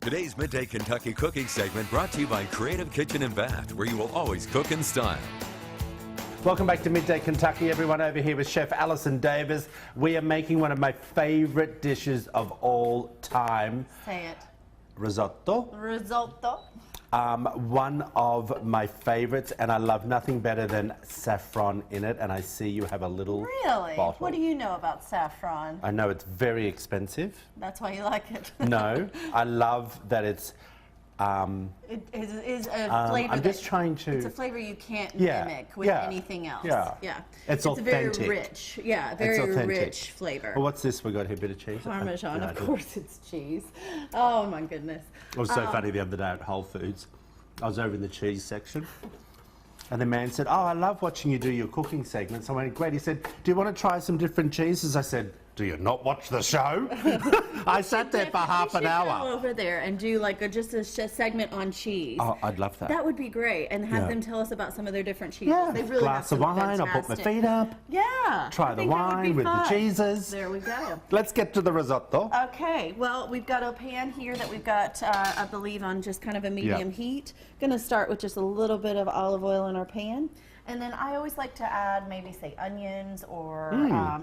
Today's Midday Kentucky cooking segment brought to you by Creative Kitchen and Bath, where you will always cook in style. Welcome back to Midday Kentucky, everyone. Over here with Chef Allison Davis. We are making one of my favorite dishes of all time. Say it. Risotto. Risotto. One of my favorites, and I love nothing better than saffron in it. And I see you have a little Really? bottle. What do you know about saffron? I know it's very expensive. That's why you like it. No, I love that it's. It is a flavor. I'm just trying to. It's a flavor you can't mimic with anything else. Yeah. It's authentic. Very rich. Yeah, very rich flavor. Well, what's this? We got here a bit of cheese. Parmesan, of course it's cheese. Oh my goodness. It was so funny the other day at Whole Foods. I was over in the cheese section, and the man said, "Oh, I love watching you do your cooking segments." I went, "Great." He said, "Do you want to try some different cheeses?" I said, "Do you not watch the show?" I sat there for half an hour. Go over there and do like just a segment on cheese. Oh, I'd love that. That would be great, and have them tell us about some of their different cheeses. Yeah, They really glass of wine. I'll put my feet up. Yeah. Try the wine with the cheeses. There we go. Let's get to the risotto. Okay, well, we've got a pan here that we've got, I believe, on just kind of a medium heat. Gonna start with just a little bit of olive oil in our pan. And then I always like to add maybe, say, onions or,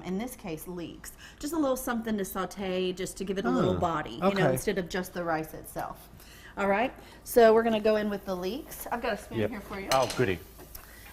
in this case, leeks. Just a little something to saute, just to give it a little body, you know, instead of just the rice itself. All right, so we're going to go in with the leeks. I've got a spoon here for you. Oh, goody.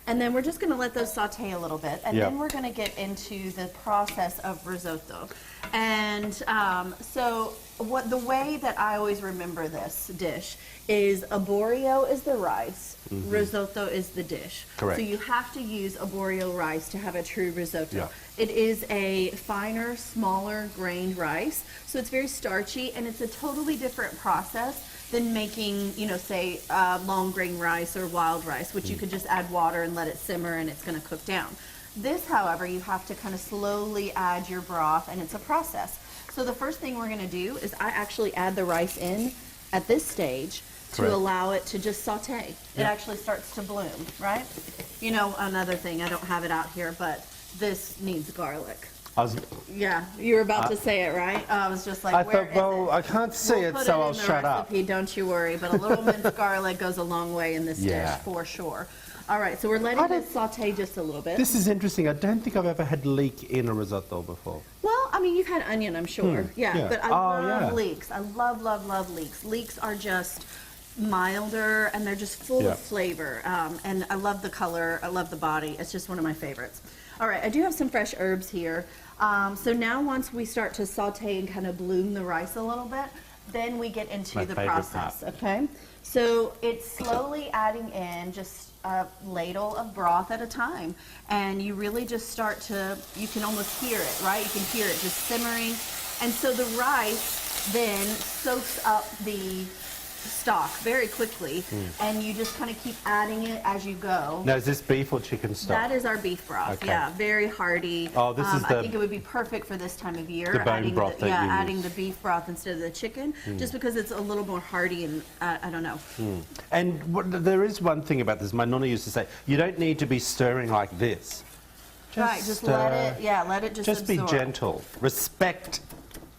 And then we're just going to let those saute a little bit, and then we're going to get into the process of risotto. And so the way that I always remember this dish is arborio is the rice, risotto is the dish. Correct. So you have to use arborio rice to have a true risotto. Yeah. It is a finer, smaller grained rice, so it's very starchy, and it's a totally different process than making, you know, say long grain rice or wild rice, which you could just add water and let it simmer and it's going to cook down. This, however, you have to kind of slowly add your broth, and it's a process. So the first thing we're going to do is I actually add the rice in at this stage to allow it to just saute. It actually starts to bloom, right? You know, another thing, I don't have it out here, but this needs garlic. Yeah, you were about to say it, right? I was just like, where is it? I can't see it, so I'll shut up. Don't you worry, but a little minced garlic goes a long way in this dish, for sure. All right, so we're letting this saute just a little bit. This is interesting. I don't think I've ever had leek in a risotto before. Well, I mean, you've had onion, I'm sure. But I love leeks. I love, love, love leeks. Leeks are just milder, and they're just full of flavor. And I love the color. I love the body. It's just one of my favorites. All right, I do have some fresh herbs here. So now once we start to saute and kind of bloom the rice a little bit, then we get into the process, okay? So it's slowly adding in just a ladle of broth at a time. And you really just start to, you can almost hear it, right? You can hear it just simmering. And so the rice then soaks up the stock very quickly, and you just kind of keep adding it as you go. Now, is this beef or chicken stock? That is our beef broth. Yeah, very hearty. Oh, this is I think it would be perfect for this time of year. The bone broth adding the beef broth instead of the chicken, just because it's a little more hearty, and I don't know. And there is one thing about this. My nonna used to say, you don't need to be stirring like this. Just let it. Yeah, let it just absorb. Be gentle. Respect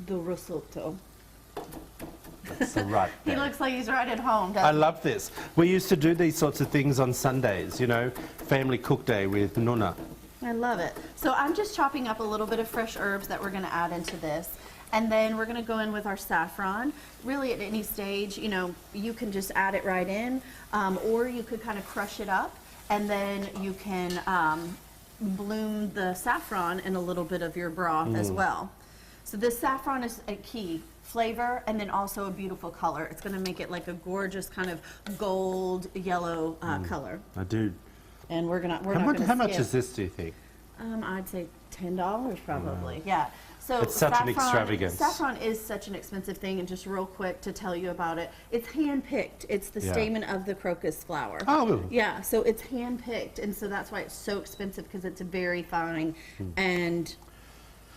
the risotto. He looks like he's right at home, doesn't he? I love this. We used to do these sorts of things on Sundays, you know, family cook day with Nonna. I love it. So I'm just chopping up a little bit of fresh herbs that we're going to add into this. And then we're going to go in with our saffron. Really, at any stage, you know, you can just add it right in, or you could kind of crush it up, and then you can bloom the saffron in a little bit of your broth as well. So this saffron is a key flavor, and then also a beautiful color. It's going to make it like a gorgeous kind of gold yellow color. I do. And we're not going to How much is this, do you think? I'd say $10 probably. Yeah. So it's such an extravagance. Saffron is such an expensive thing, and just real quick to tell you about it, it's hand-picked. It's the stamen of the crocus flower. Oh. Yeah, so it's hand-picked, and so that's why it's so expensive, because it's very fine and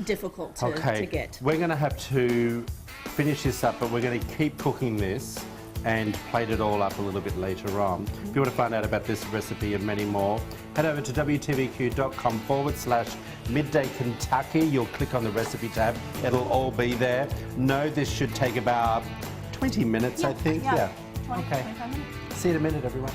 difficult to get. We're going to have to finish this up, but we're going to keep cooking this and plate it all up a little bit later on. If you want to find out about this recipe and many more, head over to wtvq.com/Midday Kentucky. You'll click on the recipe tab. It'll all be there. No, this should take about 20 minutes, I think. Yeah. 20, Okay. 25 minutes. See you in a minute, everyone.